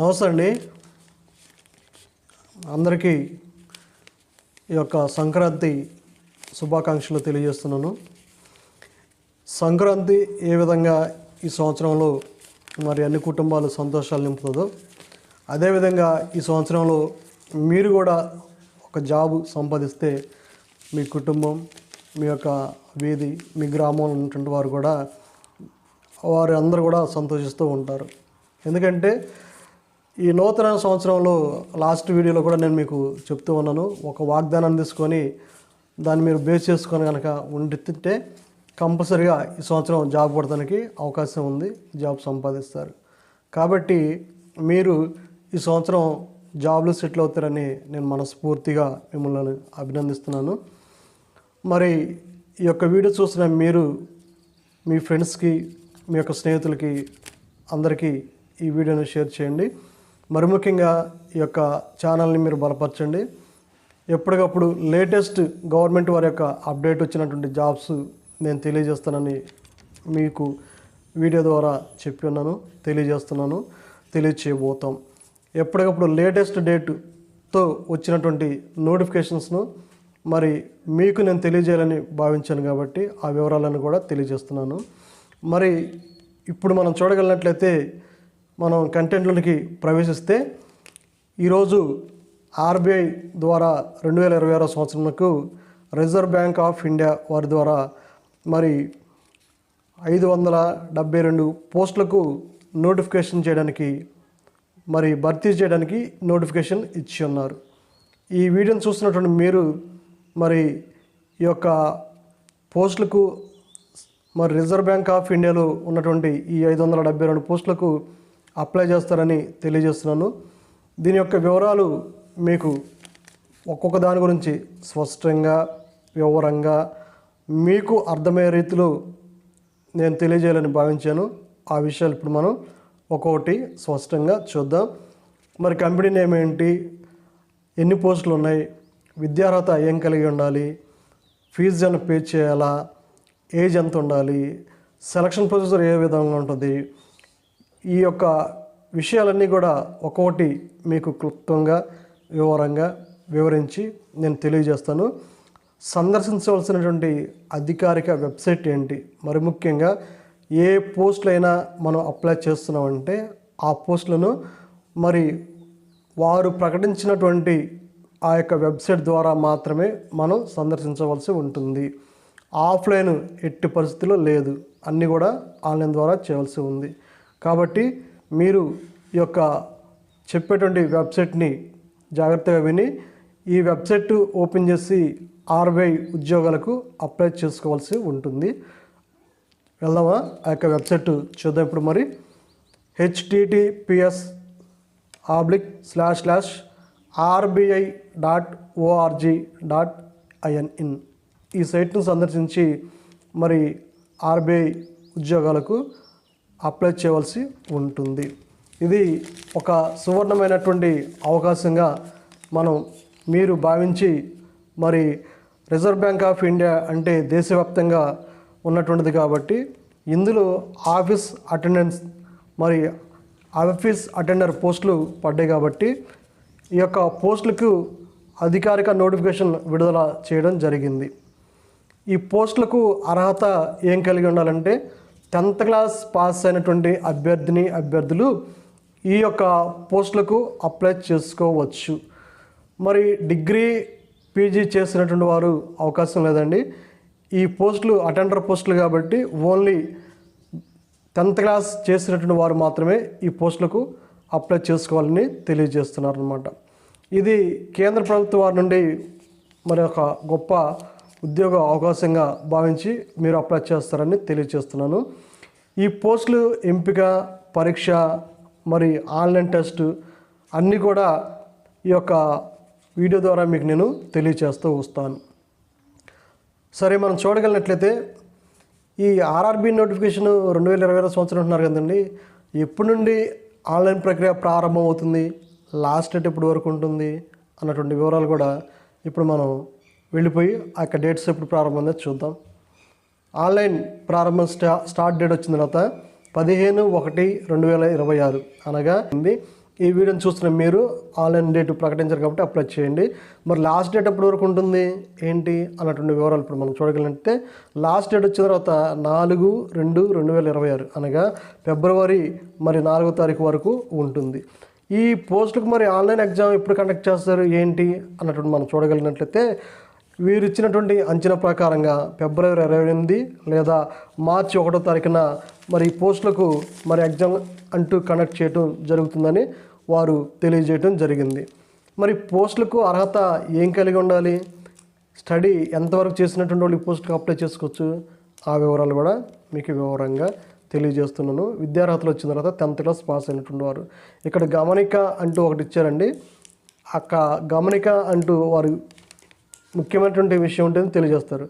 నమస్తే అండి. అందరికీ ఈ యొక్క సంక్రాంతి శుభాకాంక్షలు తెలియజేస్తున్నాను. సంక్రాంతి ఏ విధంగా ఈ సంవత్సరంలో మరి అన్ని కుటుంబాలు సంతోషాలు నింపుతుందో అదేవిధంగా ఈ సంవత్సరంలో మీరు కూడా ఒక జాబు సంపాదిస్తే మీ కుటుంబం, మీ యొక్క వీధి, మీ గ్రామంలో ఉన్నటువంటి వారు కూడా అందరూ కూడా సంతోషిస్తూ ఉంటారు. ఎందుకంటే ఈ నూతన సంవత్సరంలో లాస్ట్ వీడియోలో కూడా నేను మీకు చెప్తూ ఉన్నాను, ఒక వాగ్దానాన్ని తీసుకొని దాన్ని మీరు బేస్ చేసుకొని కనుక ఉండితే కంపల్సరీగా ఈ సంవత్సరం జాబ్ కొడటానికి అవకాశం ఉంది, జాబ్ సంపాదిస్తారు. కాబట్టి మీరు ఈ సంవత్సరం జాబ్లో సెటిల్ అవుతారని నేను మనస్ఫూర్తిగా మిమ్మల్ని అభినందిస్తున్నాను. మరి ఈ యొక్క వీడియో చూసిన మీరు మీ ఫ్రెండ్స్కి, మీ యొక్క స్నేహితులకి అందరికీ ఈ వీడియోని షేర్ చేయండి. మరి ముఖ్యంగా ఈ యొక్క ఛానల్ని మీరు బలపరచండి. ఎప్పటికప్పుడు లేటెస్ట్ గవర్నమెంట్ వారి యొక్క అప్డేట్ వచ్చినటువంటి జాబ్స్ నేను తెలియజేస్తానని మీకు వీడియో ద్వారా చెప్పి ఉన్నాను, తెలియచేయబోతాం. ఎప్పటికప్పుడు లేటెస్ట్ డేట్తో వచ్చినటువంటి నోటిఫికేషన్స్ను మరి మీకు నేను తెలియజేయాలని భావించాను కాబట్టి ఆ వివరాలను కూడా తెలియజేస్తున్నాను. మరి ఇప్పుడు మనం చూడగలిగినట్లయితే మనం కంటెంట్లోనికి ప్రవేశిస్తే ఈరోజు ఆర్బీఐ ద్వారా 2026 సంవత్సరంకు రిజర్వ్ బ్యాంక్ ఆఫ్ ఇండియా వారి ద్వారా మరి 572 పోస్టులకు నోటిఫికేషన్ చేయడానికి మరి భర్తీ చేయడానికి నోటిఫికేషన్ ఇచ్చి ఉన్నారు. ఈ వీడియోని చూస్తున్నటువంటి మీరు మరి ఈ యొక్క పోస్టులకు మరి రిజర్వ్ బ్యాంక్ ఆఫ్ ఇండియాలో ఉన్నటువంటి ఈ 572 పోస్టులకు అప్లై చేస్తారని తెలియజేస్తున్నాను. దీని యొక్క వివరాలు మీకు ఒక్కొక్క దాని గురించి స్పష్టంగా, వివరంగా మీకు అర్థమయ్యే రీతిలో నేను తెలియజేయాలని భావించాను. ఆ విషయాలు ఇప్పుడు మనం ఒక్కొక్కటి స్పష్టంగా చూద్దాం. మరి కంపెనీ నేమ్ ఏంటి, ఎన్ని పోస్టులు ఉన్నాయి, విద్యార్హత ఏం కలిగి ఉండాలి, ఫీజు ఎంత పే చేయాలా, ఏజ్ ఎంత ఉండాలి, సెలక్షన్ ప్రొసీజర్ ఏ విధంగా ఉంటుంది, ఈ యొక్క విషయాలన్నీ కూడా ఒక్కొక్కటి మీకు క్లుప్తంగా, వివరంగా వివరించి నేను తెలియజేస్తాను. సందర్శించవలసినటువంటి అధికారిక వెబ్సైట్ ఏంటి, మరి ముఖ్యంగా ఏ పోస్టులైనా మనం అప్లై చేస్తున్నామంటే ఆ పోస్టులను మరి వారు ప్రకటించినటువంటి ఆ యొక్క వెబ్సైట్ ద్వారా మాత్రమే మనం సందర్శించవలసి ఉంటుంది. ఆఫ్లైన్ ఎట్టి పరిస్థితుల్లో లేదు, అన్నీ కూడా ఆన్లైన్ ద్వారా చేయవలసి ఉంది. కాబట్టి మీరు ఈ యొక్క చెప్పేటువంటి వెబ్సైట్ని జాగ్రత్తగా విని ఈ వెబ్సైట్ ఓపెన్ చేసి ఆర్బీఐ ఉద్యోగాలకు అప్లై చేసుకోవాల్సి ఉంటుంది. వెళ్దామా? ఆ యొక్క వెబ్సైట్ చూద్దాం ఇప్పుడు. మరి https://rbi.org.in ఈ సైట్ను సందర్శించి మరి ఆర్బీఐ ఉద్యోగాలకు అప్లై చేయవలసి ఉంటుంది. ఇది ఒక సువర్ణమైనటువంటి అవకాశంగా మీరు భావించి మరి రిజర్వ్ బ్యాంక్ ఆఫ్ ఇండియా అంటే దేశవ్యాప్తంగా ఉన్నటువంటిది కాబట్టి ఇందులో ఆఫీస్ అటెండర్ పోస్టులు పడ్డాయి కాబట్టి ఈ యొక్క పోస్టులకు అధికారిక నోటిఫికేషన్ విడుదల చేయడం జరిగింది. ఈ పోస్టులకు అర్హత ఏం కలిగి ఉండాలంటే 10th క్లాస్ పాస్ అయినటువంటి అభ్యర్థులు ఈ యొక్క పోస్టులకు అప్లై చేసుకోవచ్చు. మరి డిగ్రీ, పీజీ చేసినటువంటి వారు అవకాశం లేదండి. ఈ పోస్టులు అటెండర్ పోస్టులు కాబట్టి ఓన్లీ 10th క్లాస్ చేసినటువంటి వారు మాత్రమే ఈ పోస్టులకు అప్లై చేసుకోవాలని తెలియజేస్తున్నారు అన్నమాట. ఇది కేంద్ర ప్రభుత్వం వారి నుండి మరి ఒక గొప్ప ఉద్యోగ అవకాశంగా భావించి మీరు అప్లై చేస్తారని తెలియజేస్తున్నాను. ఈ పోస్టులు ఎంపిక, పరీక్ష, మరి ఆన్లైన్ టెస్ట్ అన్నీ కూడా ఈ యొక్క వీడియో ద్వారా మీకు నేను తెలియజేస్తూ వస్తాను. సరే, మనం చూడగలిగినట్లయితే ఈ ఆర్ఆర్బీ నోటిఫికేషన్ 2026 సంవత్సరం అంటున్నారు కదండి. ఎప్పటి నుండి ఆన్లైన్ ప్రక్రియ ప్రారంభం అవుతుంది, లాస్ట్ డేట్ ఎప్పటి వరకు ఉంటుంది అన్నటువంటి వివరాలు కూడా ఇప్పుడు మనం వెళ్ళిపోయి ఆ యొక్క డేట్స్ ఎప్పుడు ప్రారంభమైందో చూద్దాం. ఆన్లైన్ ప్రారంభం స్టార్ట్ డేట్ వచ్చిన తర్వాత 15/1/2026 అనగా ఈ వీడియోని చూస్తున్న మీరు ఆన్లైన్ డేట్ ప్రకటించారు కాబట్టి అప్లై చేయండి. మరి లాస్ట్ డేట్ ఎప్పటి వరకు ఉంటుంది ఏంటి అన్నటువంటి వివరాలు ఇప్పుడు మనం చూడగలిగితే, లాస్ట్ డేట్ వచ్చిన తర్వాత 4/2/2026 అనగా ఫిబ్రవరి 4వ తారీఖు వరకు ఉంటుంది. ఈ పోస్టులకు మరి ఆన్లైన్ ఎగ్జామ్ ఎప్పుడు కండక్ట్ చేస్తారు ఏంటి అన్నటువంటి మనం చూడగలిగినట్లయితే, వీరు ఇచ్చినటువంటి అంచనా ప్రకారంగా ఫిబ్రవరి 28 లేదా మార్చి 1వ తారీఖున మరి పోస్టులకు మరి ఎగ్జామ్ అంటూ కండక్ట్ చేయడం జరుగుతుందని వారు తెలియజేయడం జరిగింది. మరి పోస్టులకు అర్హత ఏం కలిగి ఉండాలి, స్టడీ ఎంతవరకు చేసినటువంటి వాళ్ళు ఈ పోస్టులకు అప్లై చేసుకోవచ్చు, ఆ వివరాలు కూడా మీకు వివరంగా తెలియజేస్తున్నాను. విద్యార్హతలు వచ్చిన తర్వాత 10th క్లాస్ పాస్ అయినటువంటి వారు. ఇక్కడ గమనిక అంటూ ఒకటి ఇచ్చారండి. గమనిక అంటూ వారు ముఖ్యమైనటువంటి విషయం ఉంటుంది తెలియజేస్తారు.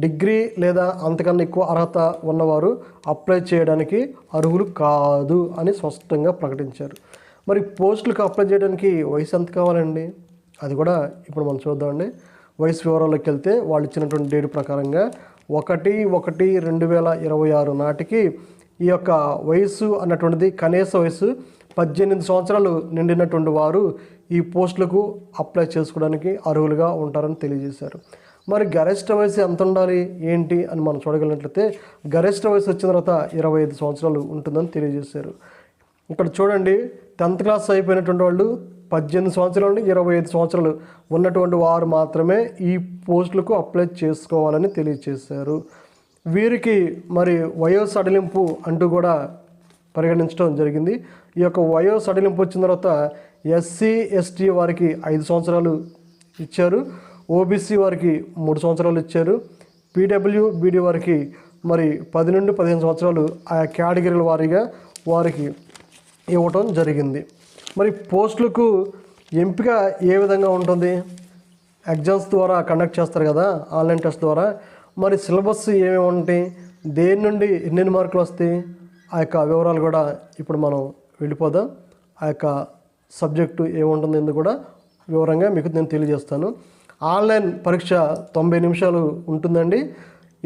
డిగ్రీ లేదా అంతకన్నా ఎక్కువ అర్హత ఉన్నవారు అప్లై చేయడానికి అర్హులు కాదు అని స్పష్టంగా ప్రకటించారు. మరి పోస్టులకు అప్లై చేయడానికి వయసు ఎంత కావాలండి, అది కూడా ఇప్పుడు మనం చూద్దామండి. వయసు వివరాల్లోకి వెళ్తే వాళ్ళు ఇచ్చినటువంటి డేట్ ప్రకారంగా 1/1/2026 నాటికి ఈ యొక్క వయసు అన్నటువంటిది కనీస వయసు 18 సంవత్సరాలు నిండినటువంటి వారు ఈ పోస్టులకు అప్లై చేసుకోవడానికి అర్హులుగా ఉంటారని తెలియజేశారు. మరి గరిష్ట వయసు ఎంత ఉండాలి ఏంటి అని మనం చూడగలిగినట్లయితే, గరిష్ట వయసు వచ్చిన తర్వాత 25 సంవత్సరాలు ఉంటుందని తెలియజేశారు. ఇక్కడ చూడండి, 10th క్లాస్ అయిపోయినటువంటి వాళ్ళు 18 సంవత్సరాల నుండి 25 సంవత్సరాలు ఉన్నటువంటి వారు మాత్రమే ఈ పోస్టులకు అప్లై చేసుకోవాలని తెలియజేశారు. వీరికి మరి వయో సడలింపు అంటూ కూడా పరిగణించడం జరిగింది. ఈ యొక్క వయో సడలింపు వచ్చిన తర్వాత ఎస్సీ ఎస్టీ వారికి 5 సంవత్సరాలు ఇచ్చారు, ఓబీసీ వారికి 3 సంవత్సరాలు ఇచ్చారు, పీడబ్ల్యూబీడీ వారికి మరి 10 నుండి 15 సంవత్సరాలు ఆయా కేటగిరీల వారీగా వారికి ఇవ్వటం జరిగింది. మరి పోస్టులకు ఎంపిక ఏ విధంగా ఉంటుంది, ఎగ్జామ్స్ ద్వారా కండక్ట్ చేస్తారు కదా, ఆన్లైన్ టెస్ట్ ద్వారా. మరి సిలబస్ ఏమేమి ఉంటాయి, దేని నుండి ఎన్ని మార్కులు వస్తాయి, ఆ యొక్క వివరాలు కూడా ఇప్పుడు మనం వెళ్ళిపోదాం. ఆ యొక్క సబ్జెక్టు ఏముంటుంది ఎందుకు కూడా వివరంగా మీకు నేను తెలియజేస్తాను. ఆన్లైన్ పరీక్ష 90 నిమిషాలు ఉంటుందండి.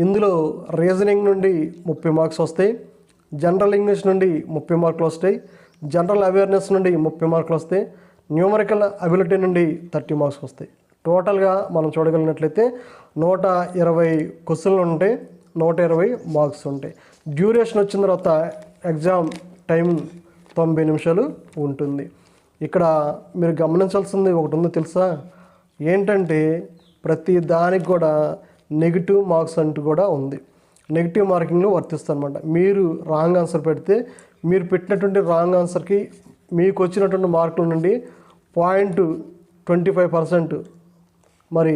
ఇందులో రీజనింగ్ నుండి 30 మార్క్స్ వస్తాయి, జనరల్ ఇంగ్లీష్ నుండి 30 మార్కులు వస్తాయి, జనరల్ అవేర్నెస్ నుండి 30 మార్కులు వస్తాయి, న్యూమరికల్ అబిలిటీ నుండి 30 మార్క్స్ వస్తాయి. టోటల్గా మనం చూడగలిగినట్లయితే 120 క్వశ్చన్లు ఉంటాయి, 120 మార్క్స్ ఉంటాయి. డ్యూరేషన్ వచ్చిన తర్వాత ఎగ్జామ్ టైం 90 నిమిషాలు ఉంటుంది. ఇక్కడ మీరు గమనించాల్సింది ఒకటి ఉందో తెలుసా, ఏంటంటే ప్రతి దానికి కూడా నెగిటివ్ మార్క్స్ అంటూ కూడా ఉంది. నెగిటివ్ మార్కింగ్లు వర్తిస్తాయి అన్నమాట. మీరు రాంగ్ ఆన్సర్ పెడితే మీరు పెట్టినటువంటి రాంగ్ ఆన్సర్కి మీకు వచ్చినటువంటి మార్కుల నుండి 0.25% మరి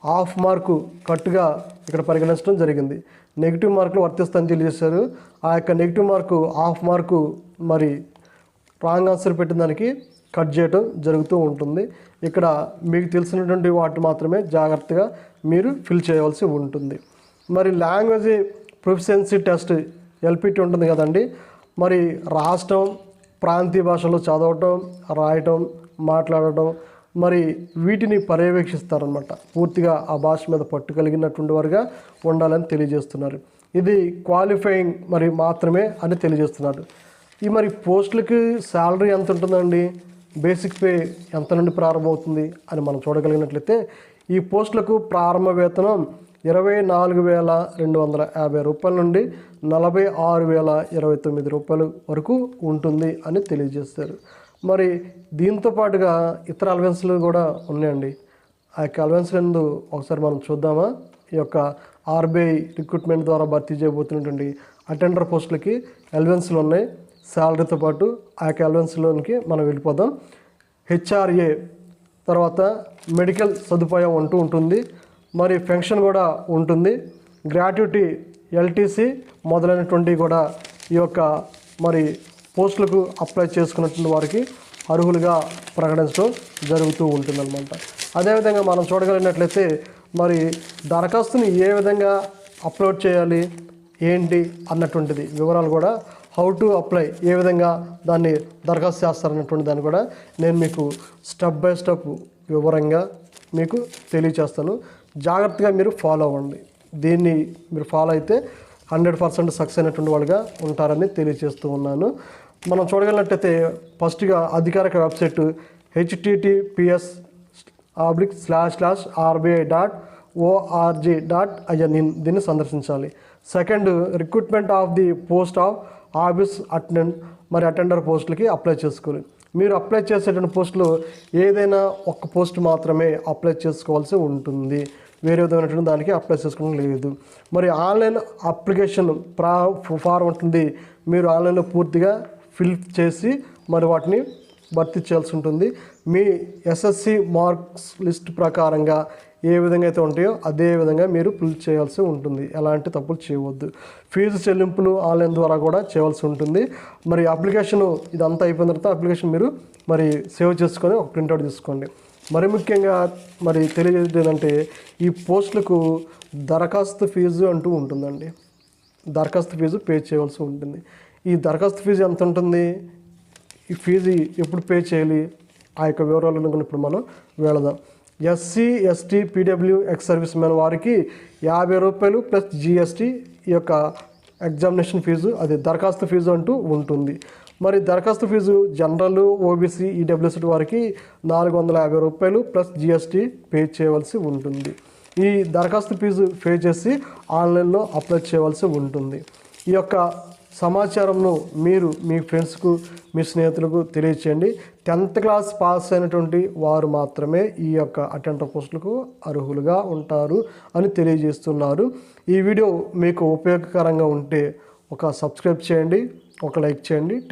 హాఫ్ మార్కు కట్టుగా ఇక్కడ పరిగణించడం జరిగింది. నెగిటివ్ మార్కులు వర్తిస్తాయని తెలియజేశారు. ఆ యొక్క నెగిటివ్ మార్కు హాఫ్ మార్కు మరి రాంగ్ ఆన్సర్ పెట్టిన దానికి కట్ చేయడం జరుగుతూ ఉంటుంది. ఇక్కడ మీకు తెలిసినటువంటి వాటి మాత్రమే జాగ్రత్తగా మీరు ఫిల్ చేయవలసి ఉంటుంది. మరి లాంగ్వేజ్ ప్రొఫిషియన్సీ టెస్ట్ ఎల్పిటి ఉంటుంది కదండి. మరి రాష్ట్రం ప్రాంతీయ భాషలో చదవటం, రాయటం, మాట్లాడటం మరి వీటిని పర్యవేక్షిస్తారనమాట. పూర్తిగా ఆ భాష మీద పట్టు కలిగినటువంటి వారుగా ఉండాలని తెలియజేస్తున్నారు. ఇది క్వాలిఫైయింగ్ మరి మాత్రమే అని తెలియజేస్తున్నారు. ఈ మరి పోస్టులకి శాలరీ ఎంత ఉంటుందండి, బేసిక్ పే ఎంత నుండి ప్రారంభమవుతుంది అని మనం చూడగలిగినట్లయితే, ఈ పోస్టులకు ప్రారంభ వేతనం 24,250 రూపాయల నుండి 46,029 రూపాయలు వరకు ఉంటుంది అని తెలియజేస్తారు. మరి దీంతో పాటుగా ఇతర అలవెన్స్లు కూడా ఉన్నాయండి. ఆ యొక్క అలవెన్స్లు ఒకసారి మనం చూద్దామా. ఈ యొక్క ఆర్బీఐ రిక్రూట్మెంట్ ద్వారా భర్తీ చేయబోతున్నటువంటి అటెండర్ పోస్టులకి అలవెన్స్లు ఉన్నాయి. శాలరీతో పాటు ఆ యొక్క అలవెన్స్లోనికి మనం వెళ్ళిపోదాం. హెచ్ఆర్ఏ తర్వాత మెడికల్ సదుపాయం అంటూ ఉంటుంది, మరి పెన్షన్ కూడా ఉంటుంది, గ్రాట్యుటీ, ఎల్టీసీ మొదలైనటువంటి కూడా ఈ యొక్క మరి పోస్టులకు అప్లై చేసుకున్నటువంటి వారికి అర్హులుగా ప్రకటించడం జరుగుతూ ఉంటుందన్నమాట. అదేవిధంగా మనం చూడగలిగినట్లయితే మరి దరఖాస్తుని ఏ విధంగా అప్లోడ్ చేయాలి ఏంటి అన్నటువంటిది వివరాలు కూడా, హౌ టు అప్లై, ఏ విధంగా దాన్ని దరఖాస్తు చేస్తారన్నటువంటి దాన్ని కూడా నేను మీకు స్టెప్ బై స్టెప్ వివరంగా మీకు తెలియచేస్తాను. జాగ్రత్తగా మీరు ఫాలో అవ్వండి. దీన్ని మీరు ఫాలో అయితే 100% సక్సెస్ అయినటువంటి వాళ్ళుగా ఉంటారని తెలియజేస్తూ ఉన్నాను. మనం చూడగలిగినట్టయితే ఫస్ట్గా అధికారిక వెబ్సైట్ https://rbi.org.in దీన్ని సందర్శించాలి. Second, recruitment of the post of office attender పోస్టులకి అప్లై చేసుకోవాలి. మీరు అప్లై చేసేటువంటి పోస్టులు ఏదైనా ఒక్క పోస్ట్ మాత్రమే అప్లై చేసుకోవాల్సి ఉంటుంది, వేరే విధమైనటువంటి దానికి అప్లై చేసుకోవడం లేదు. మరి ఆన్లైన్ అప్లికేషన్ ఫారం ఉంటుంది, మీరు ఆన్లైన్లో పూర్తిగా ఫిల్ చేసి మరి వాటిని భర్తీ చేయాల్సి ఉంటుంది. మీ ఎస్ఎస్సి మార్క్స్ లిస్ట్ ప్రకారంగా ఏ విధంగా అయితే ఉంటాయో అదే విధంగా మీరు ఫిల్ చేయాల్సి ఉంటుంది, ఎలాంటి తప్పులు చేయవద్దు. ఫీజు చెల్లింపులు ఆన్లైన్ ద్వారా కూడా చేయాల్సి ఉంటుంది. మరి అప్లికేషన్ ఇదంతా అయిపోయిన తర్వాత అప్లికేషన్ మీరు మరి సేవ్ చేసుకొని ఒక ప్రింట్అవుట్ తీసుకోండి. మరి ముఖ్యంగా మరి తెలియజేది ఏంటంటే ఈ పోస్టులకు దరఖాస్తు ఫీజు అంటూ ఉంటుందండి. దరఖాస్తు ఫీజు పే చేయవలసి ఉంటుంది. ఈ దరఖాస్తు ఫీజు ఎంత ఉంటుంది, ఈ ఫీజు ఎప్పుడు పే చేయాలి, ఆ యొక్క వివరాలను ఇప్పుడు మనం వెళదాం. SC, ST, PW, ex service men వారికి 50 రూపాయలు ప్లస్ GST ఈ యొక్క ఎగ్జామినేషన్ ఫీజు, అది దరఖాస్తు ఫీజు అంటూ ఉంటుంది. మరి దరఖాస్తు ఫీజు జనరల్, ఓబీసీ, ఈడబ్ల్యూఎస్ వారికి 450 రూపాయలు ప్లస్ GST పే చేయవలసి ఉంటుంది. ఈ దరఖాస్తు ఫీజు పే చేసి ఆన్లైన్లో అప్లై చేయవలసి ఉంటుంది. ఈ యొక్క సమాచారంను మీరు మీ ఫ్రెండ్స్కు, మీ స్నేహితులకు తెలియచేయండి. 10th క్లాస్ పాస్ అయినటువంటి వారు మాత్రమే ఈ యొక్క అటెండర్ పోస్టులకు అర్హులుగా ఉంటారు అని తెలియజేస్తున్నారు. ఈ వీడియో మీకు ఉపయోగకరంగా ఉంటే ఒక సబ్స్క్రైబ్ చేయండి, ఒక లైక్ చేయండి. Thank you.